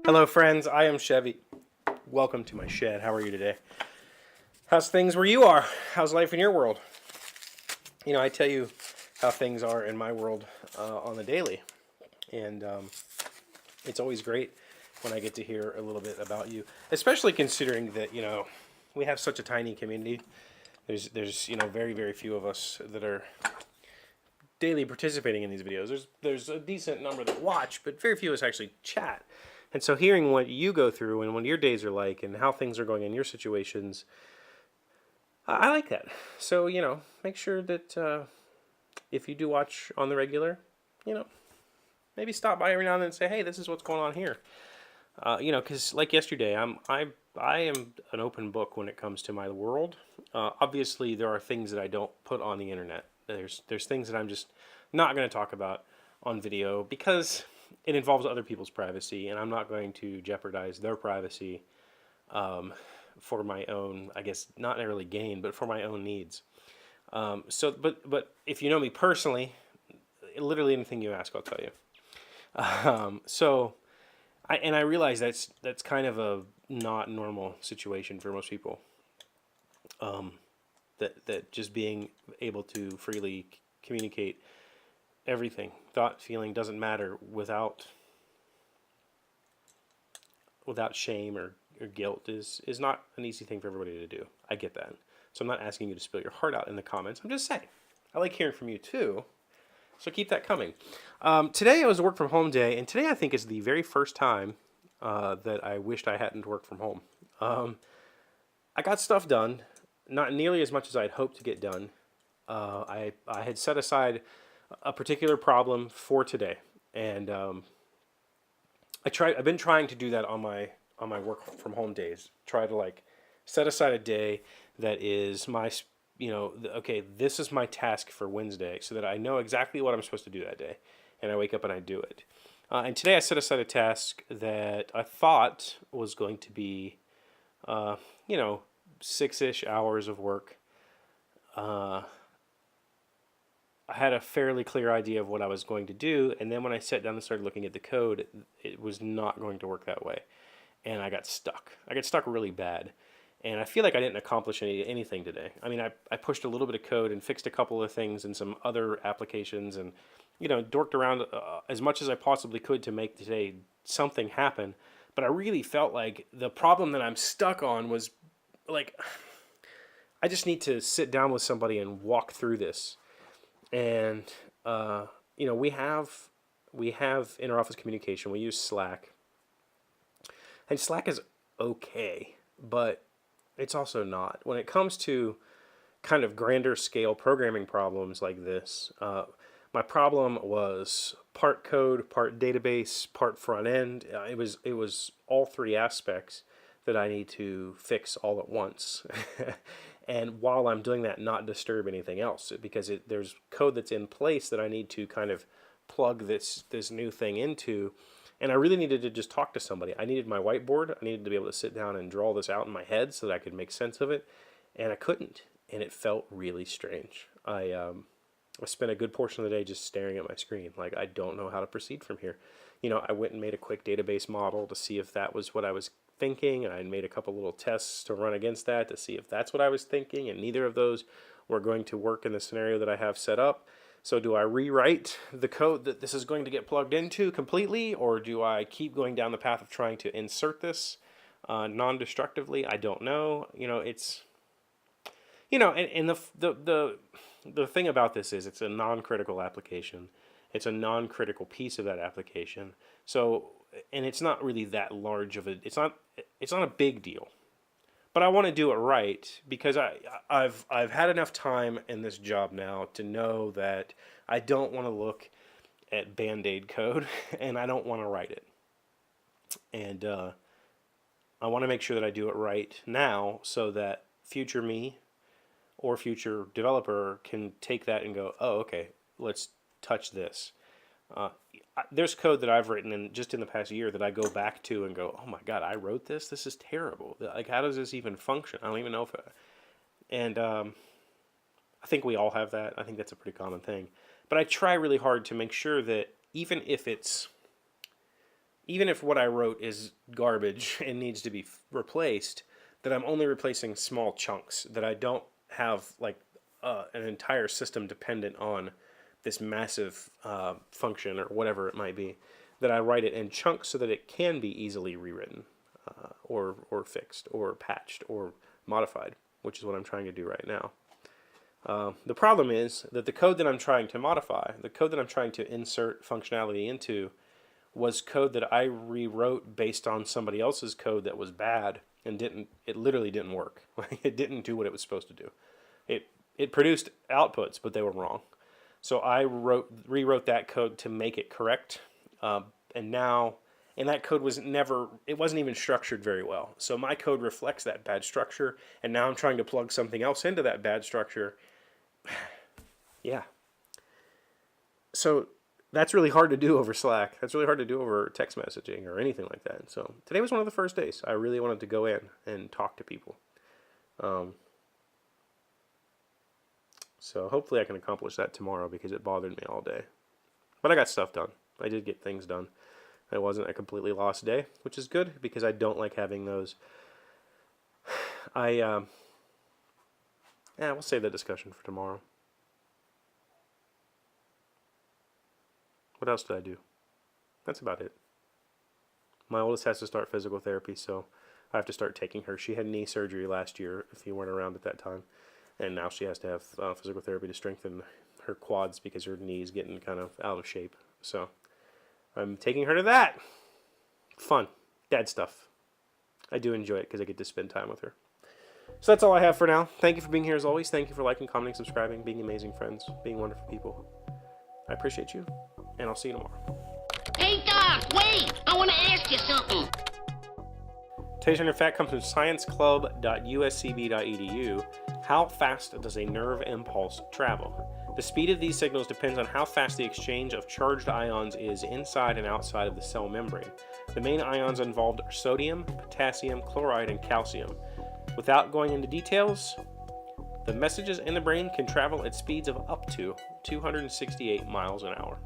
Hello friends, I am Chevee. Welcome to my shed. How are you today? How's things where you are? How's life in your world? You know, I tell you how things are in my world on the daily. And it's always great when I get to hear a little bit about you, especially considering that, you know, we have such a tiny community. There's you know, very, very few of us that are daily participating in these videos. There's a decent number that watch, but very few of us actually chat. And so hearing what you go through and what your days are like and how things are going in your situations, I like that. So, you know, make sure that if you do watch on the regular, you know, maybe stop by every now and then and say, hey, this is what's going on here. You know, because like yesterday, I am an open book when it comes to my world. Obviously, there are things that I don't put on the internet. There's things that I'm just not going to talk about on video because it involves other people's privacy, and I'm not going to jeopardize their privacy for my own, I guess, not really gain, but for my own needs. But if you know me personally, literally anything you ask, I'll tell you. I realize that's kind of a not normal situation for most people. That just being able to freely communicate everything, thought, feeling, doesn't matter without shame or guilt is not an easy thing for everybody to do. I get that. So I'm not asking you to spill your heart out in the comments. I'm just saying, I like hearing from you too. So keep that coming. Today was a work from home day, and today I think is the very first time that I wished I hadn't worked from home. I got stuff done, not nearly as much as I'd hoped to get done. I had set aside a particular problem for today, and I've been trying to do that on my work from home days. Try to like set aside a day that is my, you know, okay, this is my task for Wednesday, so that I know exactly what I'm supposed to do that day, and I wake up and I do it. And today I set aside a task that I thought was going to be, you know, 6-ish hours of work. I had a fairly clear idea of what I was going to do, and then when I sat down and started looking at the code, it was not going to work that way, and I got stuck. I got stuck really bad, and I feel like I didn't accomplish anything today. I mean, I pushed a little bit of code and fixed a couple of things in some other applications, and you know, dorked around as much as I possibly could to make today something happen. But I really felt like the problem that I'm stuck on was like, I just need to sit down with somebody and walk through this. And you know, we have inter-office communication. We use Slack, and Slack is okay, but it's also not. When it comes to kind of grander scale programming problems like this, my problem was part code, part database, part front end. It was all three aspects that I need to fix all at once. And while I'm doing that, not disturb anything else, because there's code that's in place that I need to kind of plug this new thing into. And I really needed to just talk to somebody. I needed my whiteboard. I needed to be able to sit down and draw this out in my head so that I could make sense of it. And I couldn't. And it felt really strange. I spent a good portion of the day just staring at my screen. Like, I don't know how to proceed from here. You know, I went and made a quick database model to see if that was what I was thinking, and I made a couple little tests to run against that to see if that's what I was thinking, and neither of those were going to work in the scenario that I have set up. So do I rewrite the code that this is going to get plugged into completely, or do I keep going down the path of trying to insert this non-destructively? I don't know. You know, it's, you know, and the thing about this is it's a non-critical application. It's a non-critical piece of that application. So, and it's not really that large of a, it's not a big deal. But I want to do it right because I've had enough time in this job now to know that I don't want to look at Band-Aid code and I don't want to write it. And I want to make sure that I do it right now so that future me or future developer can take that and go, oh, okay, let's touch this. There's code that I've written in the past year that I go back to and go, oh my God, I wrote this? This is terrible. Like, how does this even function? I don't even know if... And I think we all have that. I think that's a pretty common thing. But I try really hard to make sure that even if what I wrote is garbage and needs to be replaced, that I'm only replacing small chunks, that I don't have like an entire system dependent on this massive function or whatever it might be, that I write it in chunks so that it can be easily rewritten or fixed or patched or modified, which is what I'm trying to do right now. The problem is that the code that I'm trying to modify, the code that I'm trying to insert functionality into, was code that I rewrote based on somebody else's code that was bad and it literally didn't work. It didn't do what it was supposed to do. It produced outputs, but they were wrong. So I rewrote that code to make it correct, and that code it wasn't even structured very well. So my code reflects that bad structure, and now I'm trying to plug something else into that bad structure. Yeah. So that's really hard to do over Slack. That's really hard to do over text messaging or anything like that. So today was one of the first days. I really wanted to go in and talk to people. So hopefully I can accomplish that tomorrow because it bothered me all day. But I got stuff done. I did get things done. It wasn't a completely lost day, which is good because I don't like having those. We'll save that discussion for tomorrow. What else did I do? That's about it. My oldest has to start physical therapy, so I have to start taking her. She had knee surgery last year, if you weren't around at that time. And now she has to have physical therapy to strengthen her quads because her knee's getting kind of out of shape. So I'm taking her to that. Fun. Dad stuff. I do enjoy it because I get to spend time with her. So that's all I have for now. Thank you for being here as always. Thank you for liking, commenting, subscribing, being amazing friends, being wonderful people. I appreciate you, and I'll see you tomorrow. Hey, Doc, wait! I want to ask you something. Today's Under Fact comes from scienceclub.uscb.edu. How fast does a nerve impulse travel? The speed of these signals depends on how fast the exchange of charged ions is inside and outside of the cell membrane. The main ions involved are sodium, potassium, chloride, and calcium. Without going into details, the messages in the brain can travel at speeds of up to 268 miles an hour.